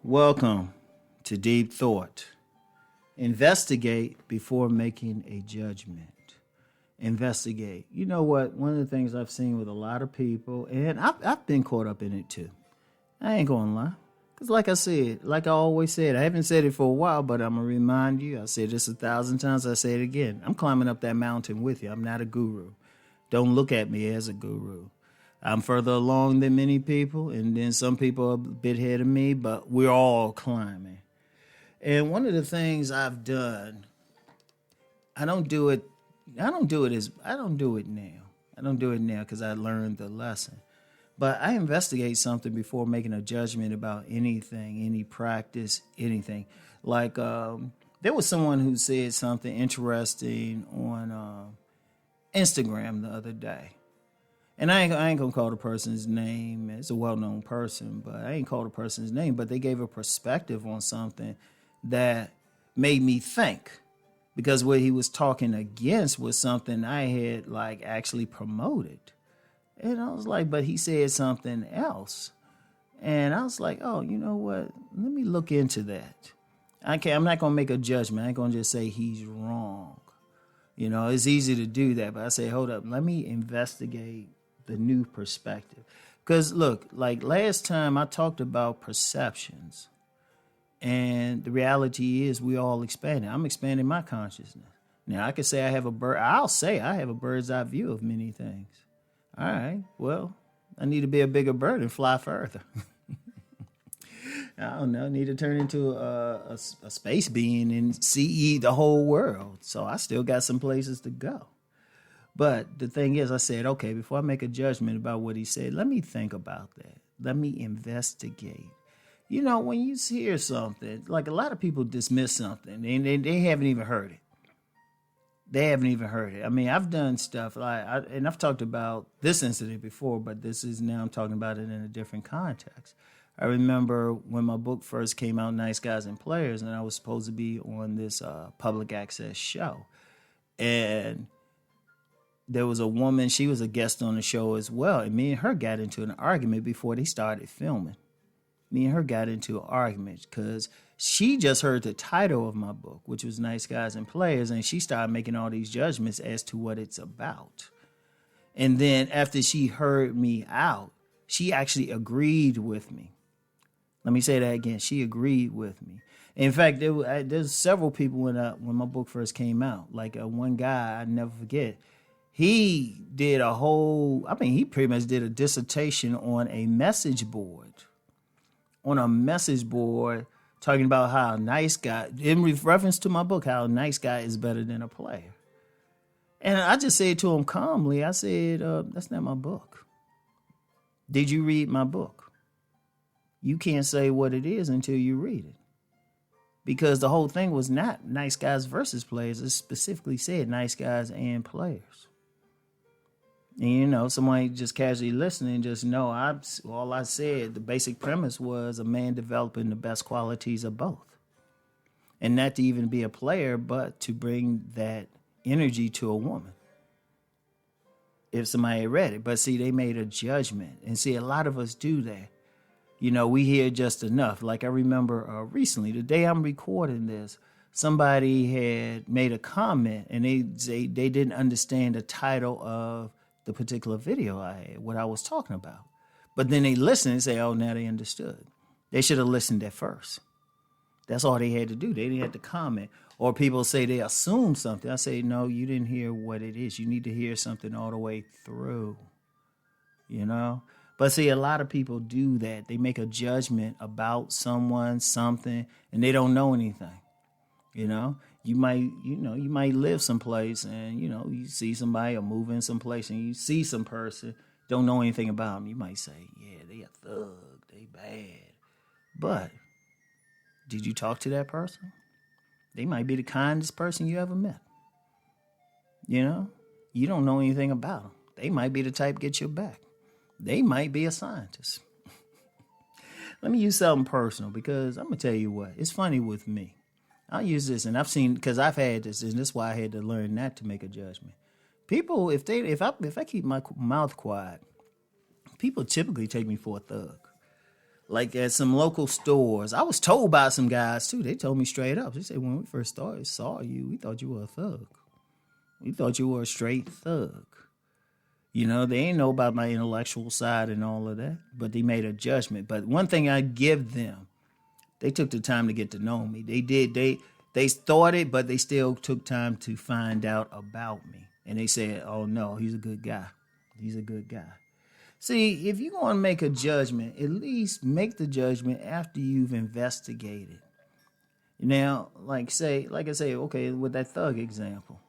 Welcome to Deep Thought. Investigate before making a judgment. Investigate. You know what? One of the things I've seen with a lot of people, and I've been caught up in it too. I ain't going to lie. Because like I said, like I always said, I haven't said it for a while, but I'm going to remind you. I said this 1,000 times. I say it again. I'm climbing up that mountain with you. I'm not a guru. Don't look at me as a guru. I'm further along than many people, and then some people are a bit ahead of me, but we're all climbing. And one of the things I've done, I don't do it now. I don't do it now because I learned the lesson. But I investigate something before making a judgment about anything, any practice, anything. Like there was someone who said something interesting on Instagram the other day. And I ain't gonna call the person's name. It's a well-known person, but I ain't call the person's name. But they gave a perspective on something that made me think, because what he was talking against was something I had like actually promoted. And I was like, but he said something else. And I was like, oh, you know what? Let me look into that. I'm not gonna make a judgment. I ain't gonna just say he's wrong. You know, it's easy to do that, but I say, hold up, let me investigate the new perspective. Because look, like last time I talked about perceptions, and the reality is we all expanding. I'm expanding my consciousness. Now I can say I'll say I have a bird's eye view of many things. All right, well, I need to be a bigger bird and fly further. I don't know, I need to turn into a space being and see the whole world. So I still got some places to go. But the thing is, I said, okay, before I make a judgment about what he said, let me think about that. Let me investigate. You know, when you hear something, like a lot of people dismiss something and they haven't even heard it. They haven't even heard it. I mean, I've done stuff, and I've talked about this incident before, but now I'm talking about it in a different context. I remember when my book first came out, Nice Guys and Players, and I was supposed to be on this public access show. And there was a woman, she was a guest on the show as well, and me and her got into an argument before they started filming. Me and her got into an argument because she just heard the title of my book, which was Nice Guys and Players, and she started making all these judgments as to what it's about. And then after she heard me out, she actually agreed with me. Let me say that again. She agreed with me. In fact, there's several people when my book first came out. Like one guy, I never forget. He did he pretty much did a dissertation on a message board. Talking about how a nice guy, in reference to my book, how a nice guy is better than a player. And I just said to him calmly, I said, that's not my book. Did you read my book? You can't say what it is until you read it. Because the whole thing was not nice guys versus players. It specifically said nice guys and players. And, you know, somebody just casually listening, just know all I said, the basic premise was a man developing the best qualities of both. And not to even be a player, but to bring that energy to a woman. If somebody read it. But see, they made a judgment. And see, a lot of us do that. You know, we hear just enough. Like I remember recently, the day I'm recording this, somebody had made a comment and they didn't understand the title of the particular video I had, what I was talking about. But then they listened and say, oh, now they understood. They should have listened at first. That's all they had to do. They didn't have to comment. Or people say they assume something. I say, no, you didn't hear what it is. You need to hear something all the way through, you know? But see, a lot of people do that. They make a judgment about someone, something, and they don't know anything, you know? You might live someplace and, you know, you see somebody or move in someplace and you see some person, don't know anything about them. You might say, yeah, they a thug, they bad. But did you talk to that person? They might be the kindest person you ever met. You know, you don't know anything about them. They might be the type to get your back. They might be a scientist. Let me use something personal because I'm going to tell you what, it's funny with me. I'll use this, and I've seen, because I've had this, and this is why I had to learn not to make a judgment. People, if I keep my mouth quiet, people typically take me for a thug. Like at some local stores. I was told by some guys too. They told me straight up. They said when we first started, saw you, we thought you were a thug. We thought you were a straight thug. You know, they ain't know about my intellectual side and all of that, but they made a judgment. But one thing I give them, they took the time to get to know me. They did. They thought it, but they still took time to find out about me. And they said, "Oh no, he's a good guy. He's a good guy." See, if you're going to make a judgment, at least make the judgment after you've investigated. Now, like I say, okay, with that thug example.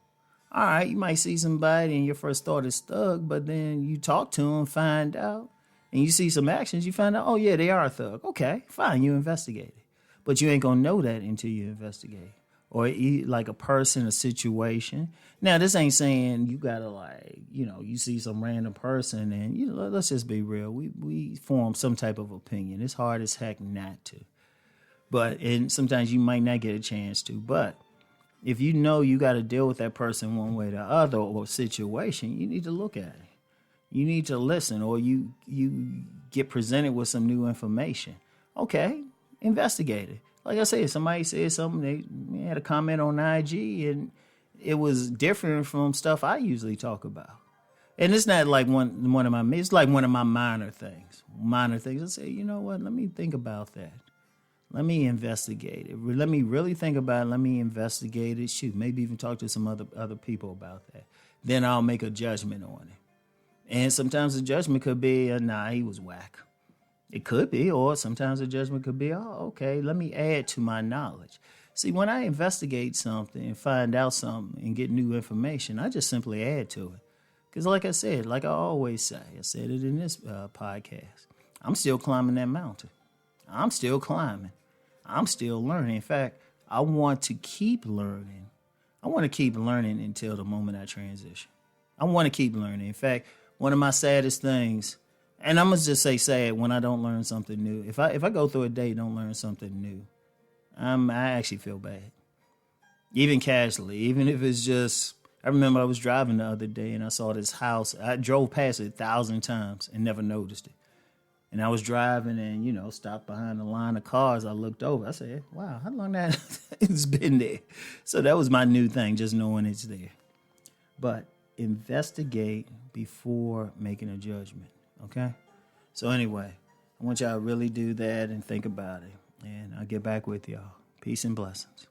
All right, you might see somebody and your first thought is thug, but then you talk to them, find out, and you see some actions, you find out, oh yeah, they are a thug. Okay, fine, you investigate it. But you ain't going to know that until you investigate. Or like a person, a situation. Now, this ain't saying you gotta you see some random person and let's just be real. We form some type of opinion. It's hard as heck not to. And sometimes you might not get a chance to. But if you know you got to deal with that person one way or the other or situation, you need to look at it. You need to listen, or you get presented with some new information. Okay, investigate it. Like I said, somebody said something, they had a comment on IG, and it was different from stuff I usually talk about. And it's not like one of my, it's like one of my minor things. Minor things. I say, you know what? Let me think about that. Let me investigate it. Let me really think about it. Let me investigate it. Shoot, maybe even talk to some other people about that. Then I'll make a judgment on it. And sometimes the judgment could be, nah, he was whack. It could be, or sometimes the judgment could be, oh, okay, let me add to my knowledge. See, when I investigate something and find out something and get new information, I just simply add to it. Because like I said, like I always say, I said it in this podcast, I'm still climbing that mountain. I'm still climbing. I'm still learning. In fact, I want to keep learning. I want to keep learning until the moment I transition. I want to keep learning. In fact, one of my saddest things, and I'm going to just say sad when I don't learn something new. If I go through a day and don't learn something new, I actually feel bad. Even casually, even if it's just, I remember I was driving the other day and I saw this house. I drove past it 1,000 times and never noticed it. And I was driving and, stopped behind a line of cars. I looked over. I said, wow, how long that it's been there? So that was my new thing, just knowing it's there. But investigate before making a judgment, okay? So anyway, I want y'all to really do that and think about it. And I'll get back with y'all. Peace and blessings.